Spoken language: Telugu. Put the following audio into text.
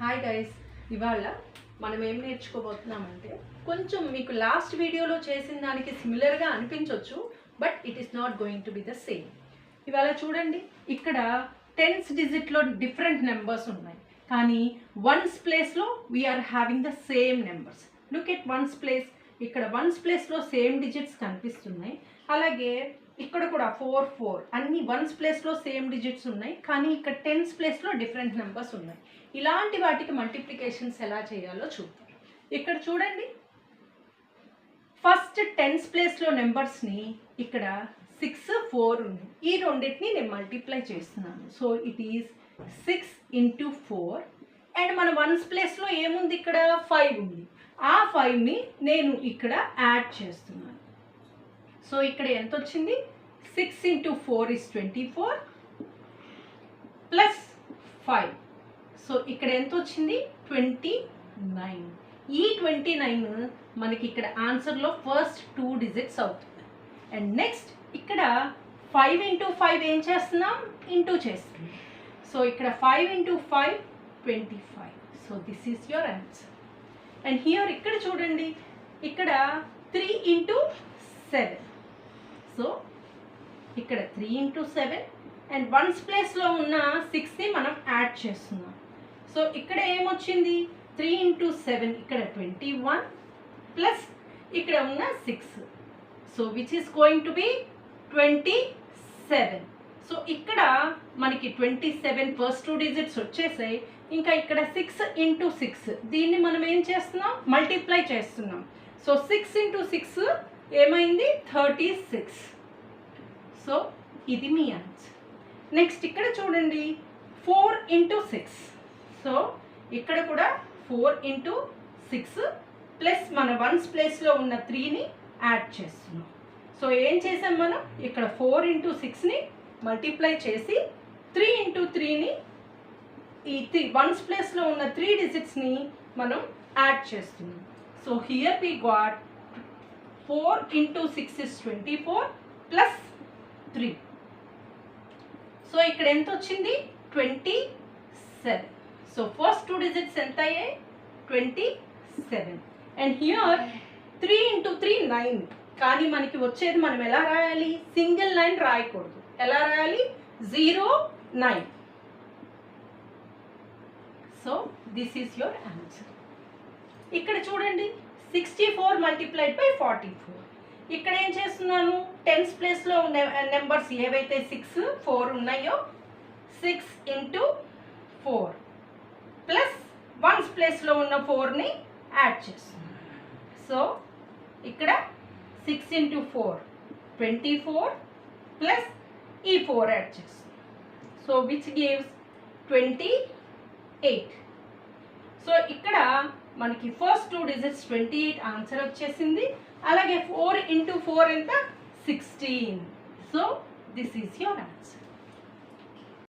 హాయ్ గైస్, ఇవాళ మనం ఏం నేర్చుకోబోతున్నామంటే కొంచెం మీకు లాస్ట్ వీడియోలో చేసిన దానికి సిమిలర్గా అనిపించవచ్చు, but it is not going to be the same. ఇవాళ చూడండి, ఇక్కడ టెన్స్ డిజిట్లో డిఫరెంట్ నెంబర్స్ ఉన్నాయి, కానీ వన్స్ ప్లేస్లో we're having the same numbers. Look at ones place. ఇక్కడ వన్స్ ప్లేస్లో సేమ్ డిజిట్స్ కనిపిస్తున్నాయి. అలాగే ఇక్కడ కూడా 4 4 అన్ని వన్స్ ప్లేస్లో సేమ్ డిజిట్స్ ఉన్నాయి, కానీ ఇక్కడ టెన్స్ ప్లేస్లో డిఫరెంట్ నెంబర్స్ ఉన్నాయి. ఇలాంటి వాటికి మల్టిప్లికేషన్స్ ఎలా చేయాలో చూద్దాం. ఇక్కడ చూడండి, ఫస్ట్ టెన్స్ ప్లేస్లో నెంబర్స్ని ఇక్కడ 6 4 ఉంది. ఈ రెండింటిని నేను మల్టిప్లై చేస్తున్నాను. So it is 6 × 4. అండ్ మన వన్స్ ప్లేస్లో ఏముంది, ఇక్కడ 5 ఉంది. ఆ 5ని నేను ఇక్కడ యాడ్ చేస్తున్నాను. సో ఇక్కడ ఎంత వచ్చింది, 6 × 4 is 24 ప్లస్ 5. సో ఇక్కడ ఎంత వచ్చింది, 29. ఈ 29 మనకి ఇక్కడ ఆన్సర్లో ఫస్ట్ 2 డిజిట్స్ అవుతుంది. అండ్ నెక్స్ట్ ఇక్కడ 5 × 5 ఏం చేస్తున్నాం, ఇంటూ చేస్తున్నాం. సో ఇక్కడ 5 × 5 25. So this is your answer. And here ఇక్కడ చూడండి, ఇక్కడ 3 × 7. సో ఇక్కడ 3 × 7 అండ్ వన్స్ ప్లేస్లో ఉన్న 6ని మనం యాడ్ చేస్తున్నాం. సో ఇక్కడ ఏమొచ్చింది, 3 × 7 ఇక్కడ 21 ప్లస్ ఇక్కడ ఉన్న 6. So which is going to be 27. So ఇక్కడ మనకి 27 ఫస్ట్ 2 డిజిట్స్ వచ్చేసాయి. ఇంకా ఇక్కడ 6 × 6 దీన్ని మనం ఏం చేస్తున్నాం, మల్టిప్లై చేస్తున్నాం. సో 6 × 6 ఏమైంది, 36. సో ఇది మీ ఆన్సర్. నెక్స్ట్ ఇక్కడ చూడండి, 4 × 6. సో ఇక్కడ కూడా 4 × 6 ప్లస్ మన వన్స్ ప్లేస్లో ఉన్న 3ని యాడ్ చేస్తున్నాం. సో ఏం చేసాం మనం, ఇక్కడ 4 × 6ని మల్టిప్లై చేసి 3 × 3ని ఈ వన్స్ ప్లేస్లో ఉన్న 3 డిజిట్స్ని మనం యాడ్ చేస్తున్నాం. So here we got 4 × 6 is 24 plus 3. So ఇక్కడ ఎంత వచ్చింది, 27. సో ఫస్ట్ 2 డిజిట్స్ ఎంత అయ్యాయి, 27. And here 3 × 3 9. కానీ మనకి వచ్చేది మనం ఎలా రాయాలి, సింగిల్ లైన్ రాయకూడదు. ఎలా రాయాలి, 0 9. So this is your answer. ఇక్కడ చూడండి, 64 మల్టిప్లైడ్ బై 44. ఇక్కడ ఏం చేస్తున్నాను, టెన్స్ ప్లేస్లో ఉన్న నెంబర్స్ ఏవైతే 6 4 ఉన్నాయో 6 × 4 ప్లస్ వన్స్ ప్లేస్లో ఉన్న 4ని యాడ్ చేస్తున్నాను. సో ఇక్కడ 6 × 4 24 ప్లస్ ఈ 4 యాడ్ చేస్తున్నాను. So which gives 28. సో ఇక్కడ మనకి ఫస్ట్ 2 డిజిట్స్ 28 ఆన్సర్ వచ్చేసింది. అలాగే 4 × 4 ఎంత, 16. So this is your answer.